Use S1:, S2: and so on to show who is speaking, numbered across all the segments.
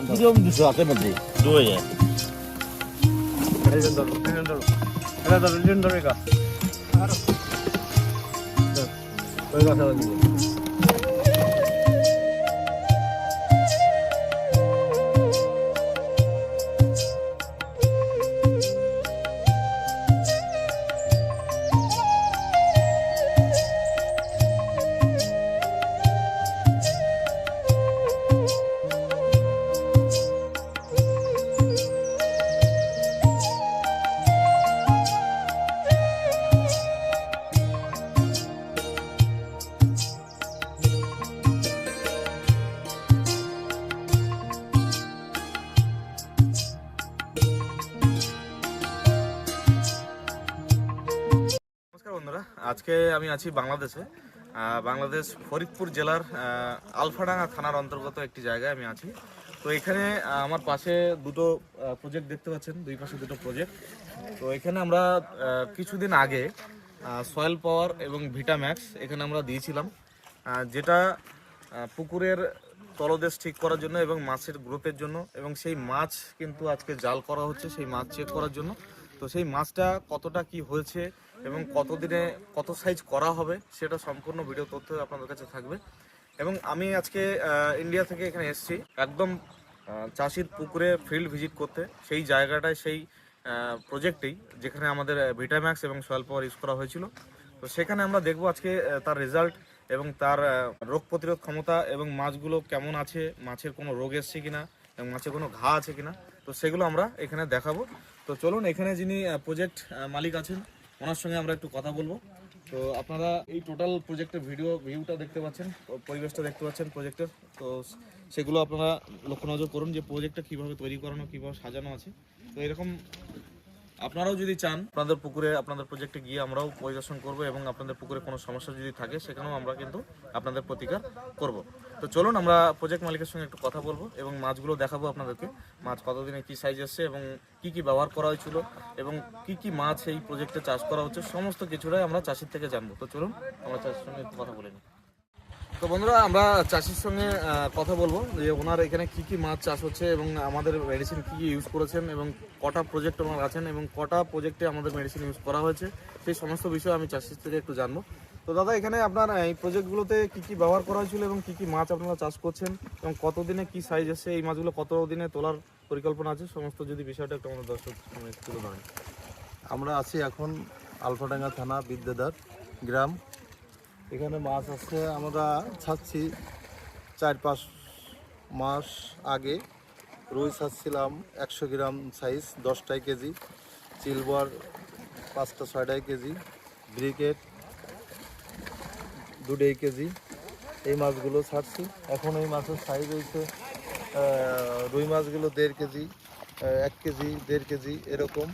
S1: কিরম দিছো হাতের মধ্যে 2000
S2: নমস্কার বন্ধুরা, আজকে আমি আছি বাংলাদেশে। বাংলাদেশ ফরিদপুর জেলার আলফাডাঙ্গা থানার অন্তর্গত একটি জায়গায় আমি আছি। তো এখানে আমার পাশে দুটো প্রজেক্ট দেখতে পাচ্ছেন, দুই পাশে দুটো প্রজেক্ট। তো এখানে আমরা কিছুদিন আগে সয়েল পাওয়ার এবং ভিটাম্যাক্স এখানে আমরা দিয়েছিলাম, যেটা পুকুরের তলদেশ ঠিক করার জন্য এবং মাছের গ্রোথের জন্য, এবং সেই মাছ কিন্তু আজকে জাল করা হচ্ছে সেই মাছ চেক করার জন্য। তো সেই মাছটা কতটা কি হয়েছে এবং কতদিনে কত সাইজ করা হবে সেটা সম্পূর্ণ ভিডিও তথ্য আপনাদের কাছে থাকবে। এবং আমি আজকে ইন্ডিয়া থেকে এখানে এসেছি একদম চাষির পুকুরে ফিল্ড ভিজিট করতে, সেই জায়গাটায় সেই প্রজেক্টেই যেখানে আমাদের ভিটাম্যাক্স এবং সয়েল পাওয়ার ইউজ করা হয়েছিল। তো সেখানে আমরা দেখবো আজকে তার রেজাল্ট এবং তার রোগ প্রতিরোধ ক্ষমতা এবং মাছগুলো কেমন আছে, মাছের কোনো রোগ এসছে কিনা এবং মাছের কোনো ঘা আছে কিনা, তো সেগুলো আমরা এখানে দেখাবো। তো চলুন, এখানে যিনি প্রজেক্ট মালিক আছেন ওনার সঙ্গে আমরা একটু কথা বলবো। তো আপনারা এই টোটাল প্রজেক্টের ভিউটা দেখতে পাচ্ছেন, পরিবেশটা দেখতে পাচ্ছেন প্রজেক্টের। তো সেগুলো আপনারা লক্ষ্য নজর করুন যে প্রজেক্টটা কীভাবে তৈরি করানো, কীভাবে সাজানো আছে। তো এরকম আপনারাও যদি চান আপনাদের পুকুরে আপনাদের প্রজেক্টে গিয়ে আমরাও পরিদর্শন করব এবং আপনাদের পুকুরে কোনো সমস্যা যদি থাকে সেখানেও আমরা কিন্তু আপনাদের প্রতিকার করব। তো চলুন আমরা প্রজেক্ট মালিকের সঙ্গে একটু কথা বলবো এবং মাছগুলো দেখাবো আপনাদেরকে, মাছ কতদিনে কী সাইজ আসছে এবং কি কি ব্যবহার করা হয়েছিল এবং কি কি মাছ এই প্রজেক্টে চাষ করা হচ্ছে, সমস্ত কিছুটাই আমরা চাষির থেকে জানবো। তো চলুন আমরা চাষির সঙ্গে একটু কথা বলে নিই। তো বন্ধুরা, আমরা চাষির সঙ্গে কথা বলবো যে ওনার এখানে কি কি মাছ চাষ হচ্ছে এবং আমাদের মেডিসিন কি কি ইউজ করেছেন এবং কটা প্রজেক্ট ওনার আছেন এবং কটা প্রজেক্টে আমাদের মেডিসিন ইউজ করা হয়েছে, সেই সমস্ত বিষয়ে আমি চাষির থেকে একটু জানবো। তো দাদা, এখানে আপনার এই প্রজেক্টগুলোতে কি কি ব্যবহার করা হয়েছিল এবং কি কি মাছ আপনারা চাষ করছেন এবং কতদিনে কি সাইজ এসছে, এই মাছগুলো কতদিনে তোলার পরিকল্পনা আছে, সমস্ত যদি বিষয়টা একটু আমাদের দর্শক তুলে ধরেন।
S3: আমরা আছি এখন আলফাডাঙ্গা থানা বিদ্যাধর গ্রাম। এখানে মাছ আছে, আমরা ছাড়ছি 4-5 মাস আগে রুই ছাড়ছিলাম 100 গ্রাম সাইজ 10টাই কেজি, সিলভার 5টা-6টাই কেজি, ব্রিকেট 2টাই কেজি, এই মাছগুলো ছাড়ছি। এখন এই মাছের সাইজ হয়েছে রুই মাছগুলো 1.5 কেজি, 1 কেজি, 1.5 কেজি এরকম।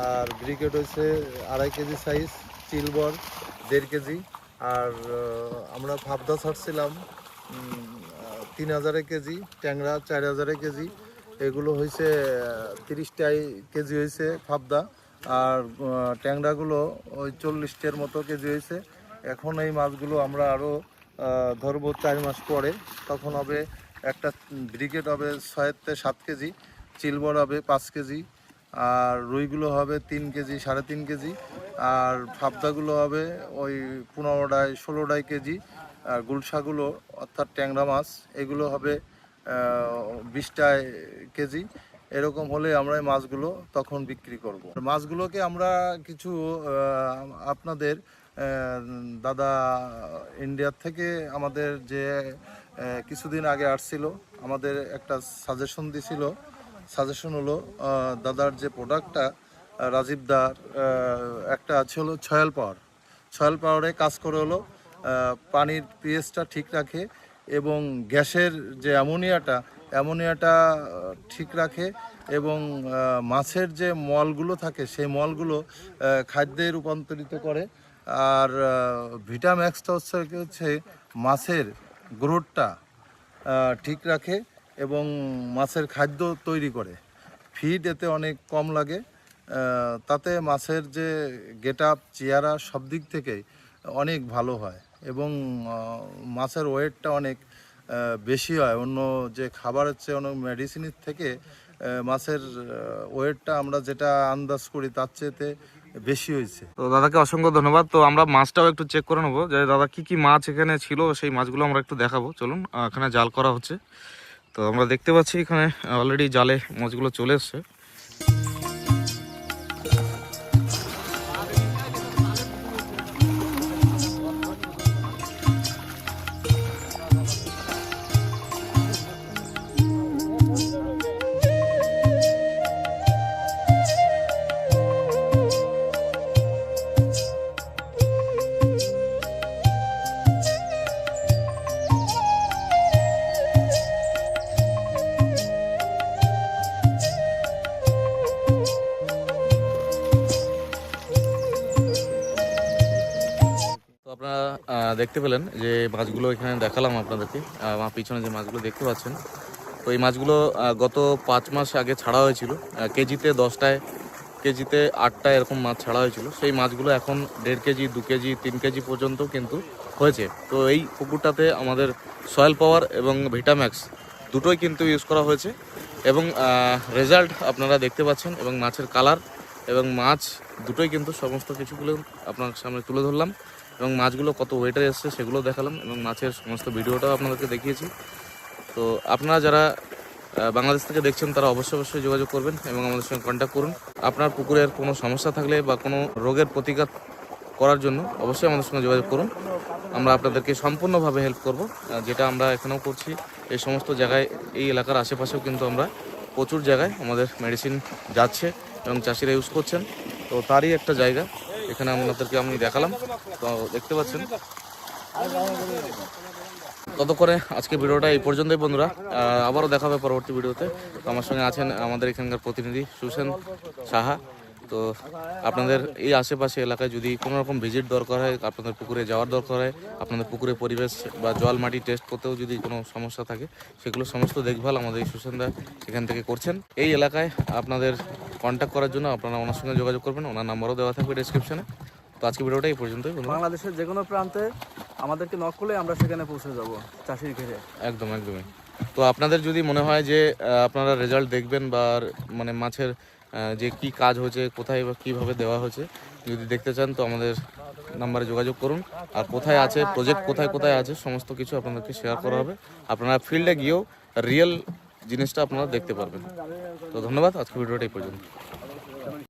S3: আর ব্রিকেট হয়েছে 2.5 কেজি সাইজ, সিলভার 1.5 কেজি। আর আমরা পাবদা ছাড়ছিলাম 3000 কেজি, ট্যাংরা 4000 কেজি, এগুলো হয়েছে 30টাই কেজি হয়েছে পাবদা। আর ট্যাংরাগুলো ওই 40টার মতো কেজি হয়েছে। এখন এই মাছগুলো আমরা আরও ধরবো 4 মাস পরে, তখন হবে একটা ব্রিকেট হবে 6-7 কেজি, সিলভার হবে 5 কেজি, আর রুইগুলো হবে 3 কেজি 3.5 কেজি, আর পাবদাগুলো হবে ওই 15টায় 16টায় কেজি, আর গুলশাগুলো অর্থাৎ ট্যাংরা মাছ এগুলো হবে 20টায় কেজি। এরকম হলে আমরা এই মাছগুলো তখন বিক্রি করব। মাছগুলোকে আমরা কিছু আপনাদের দাদা ইন্ডিয়ার থেকে আমাদের যে কিছুদিন আগে আসছিল, আমাদের একটা সাজেশন দিছিল। সাজেশন হলো দাদার যে প্রোডাক্টটা রাজীবদার একটা আছে হলো সয়েল পাওয়ার। সয়েল পাওয়ারে কাজ করে হলো পানির পিএইচটা ঠিক রাখে এবং গ্যাসের যে অ্যামোনিয়াটা ঠিক রাখে এবং মাছের যে মলগুলো থাকে সেই মলগুলো খাদ্যে রূপান্তরিত করে। আর ভিটাম্যাক্সটা হচ্ছে মাছের গ্রোথটা ঠিক রাখে এবং মাছের খাদ্য তৈরি করে। ফিড এতে অনেক কম লাগে, তাতে মাছের যে গেট আপ চেহারা সব দিক থেকেই অনেক ভালো হয় এবং মাছের ওয়েটটা অনেক বেশি হয়, অন্য যে খাবারের চেয়ে অন্য মেডিসিনের থেকে মাছের ওয়েটটা আমরা যেটা আন্দাজ করি তার চেয়েতে বেশি হয়েছে।
S2: তো দাদাকে অসংখ্য ধন্যবাদ। তো আমরা মাছটাও একটু চেক করে নেবো যে দাদা কি কি মাছ এখানে ছিল, সেই মাছগুলো আমরা একটু দেখাবো। চলুন, এখানে জাল করা হচ্ছে। তো আমরা দেখতে পাচ্ছি এখানে অলরেডি জালে মাছগুলো চলে এসছে। তো আপনারা দেখতে পেলেন যে মাছগুলো এখানে দেখালাম আপনাদেরকে। আমার পিছনে যে মাছগুলো দেখতে পাচ্ছেন, তো এই মাছগুলো গত 5 মাস আগে ছাড়া হয়েছিল। কেজিতে 10টায়, কেজিতে 8টায় এরকম মাছ ছাড়া হয়েছিল। সেই মাছগুলো এখন 1.5 কেজি, 2 কেজি, 3 কেজি পর্যন্ত কিন্তু হয়েছে। তো এই পুকুরটাতে আমাদের সয়েল পাওয়ার এবং ভিটাম্যাক্স দুটোই কিন্তু ইউজ করা হয়েছে এবং রেজাল্ট আপনারা দেখতে পাচ্ছেন। এবং মাছের কালার এবং মাছ দুটোই কিন্তু সমস্ত কিছুগুলো আপনার সামনে তুলে ধরলাম এবং মাছগুলো কত ওয়েটে এসছে সেগুলো দেখালাম এবং মাছের সমস্ত ভিডিওটাও আপনাদেরকে দেখিয়েছি। তো আপনারা যারা বাংলাদেশ থেকে দেখছেন তারা অবশ্যই যোগাযোগ করবেন এবং আমাদের সঙ্গে কন্ট্যাক্ট করুন। আপনার পুকুরের কোনো সমস্যা থাকলে বা কোনো রোগের প্রতিকার করার জন্য অবশ্যই আমাদের সঙ্গে যোগাযোগ করুন। আমরা আপনাদেরকে সম্পূর্ণভাবে হেল্প করব, যেটা আমরা এখানেও করছি। এই সমস্ত জায়গায়, এই এলাকার আশেপাশেও কিন্তু আমরা প্রচুর জায়গায় আমাদের মেডিসিন যাচ্ছে এবং চাষিরা ইউজ করছেন। তো তারই একটা জায়গা এখানে আপনাদেরকে আমি দেখালাম। তো দেখতে পাচ্ছেন। ততক্ষণে আজকে ভিডিওটা এই পর্যন্তই বন্ধুরা। আবারও দেখা হবে পরবর্তী ভিডিওতে। তো আমার সঙ্গে আছেন আমাদের এখানকার প্রতিনিধি সুসেন সাহা। তো আপনাদের এই আশেপাশে এলাকায় যদি কোনো রকম ভিজিট দরকার হয়, আপনাদের পুকুরে যাওয়ার দরকার হয়, আপনাদের পুকুরে পরিবেশ বা জল মাটি টেস্ট করতেও যদি কোনো সমস্যা থাকে, সেগুলো সমস্ত দেখভাল আমাদের এই সুসেনদা এখান থেকে করছেন। এই এলাকায় আপনাদের কন্ট্যাক্ট করার জন্য আপনারা ওনার সঙ্গে যোগাযোগ করবেন। ওনার নাম্বারও দেওয়া থাকবে ডেসক্রিপশনে। তো আজকে ভিডিওটা এই পর্যন্তই।
S4: বাংলাদেশের যে কোনো প্রান্তে আমাদেরকে নক করলে আমরা সেখানে পৌঁছে যাব চাষির ঘেরে।
S2: একদমই। তো আপনাদের যদি মনে হয় যে আপনারা রেজাল্ট দেখবেন বা মানে মাছের যে কি কাজ হয়েছে, কোথায় বা কীভাবে দেওয়া হয়েছে যদি দেখতে চান, তো আমাদের নাম্বারে যোগাযোগ করুন। আর কোথায় আছে প্রজেক্ট, কোথায় আছে, সমস্ত কিছু আপনাদেরকে শেয়ার করা হবে। আপনারা ফিল্ডে গিয়েও রিয়েল জিনিসটা আপনারা দেখতে পারবেন। তো ধন্যবাদ, আজকে ভিডিওটা এই পর্যন্ত।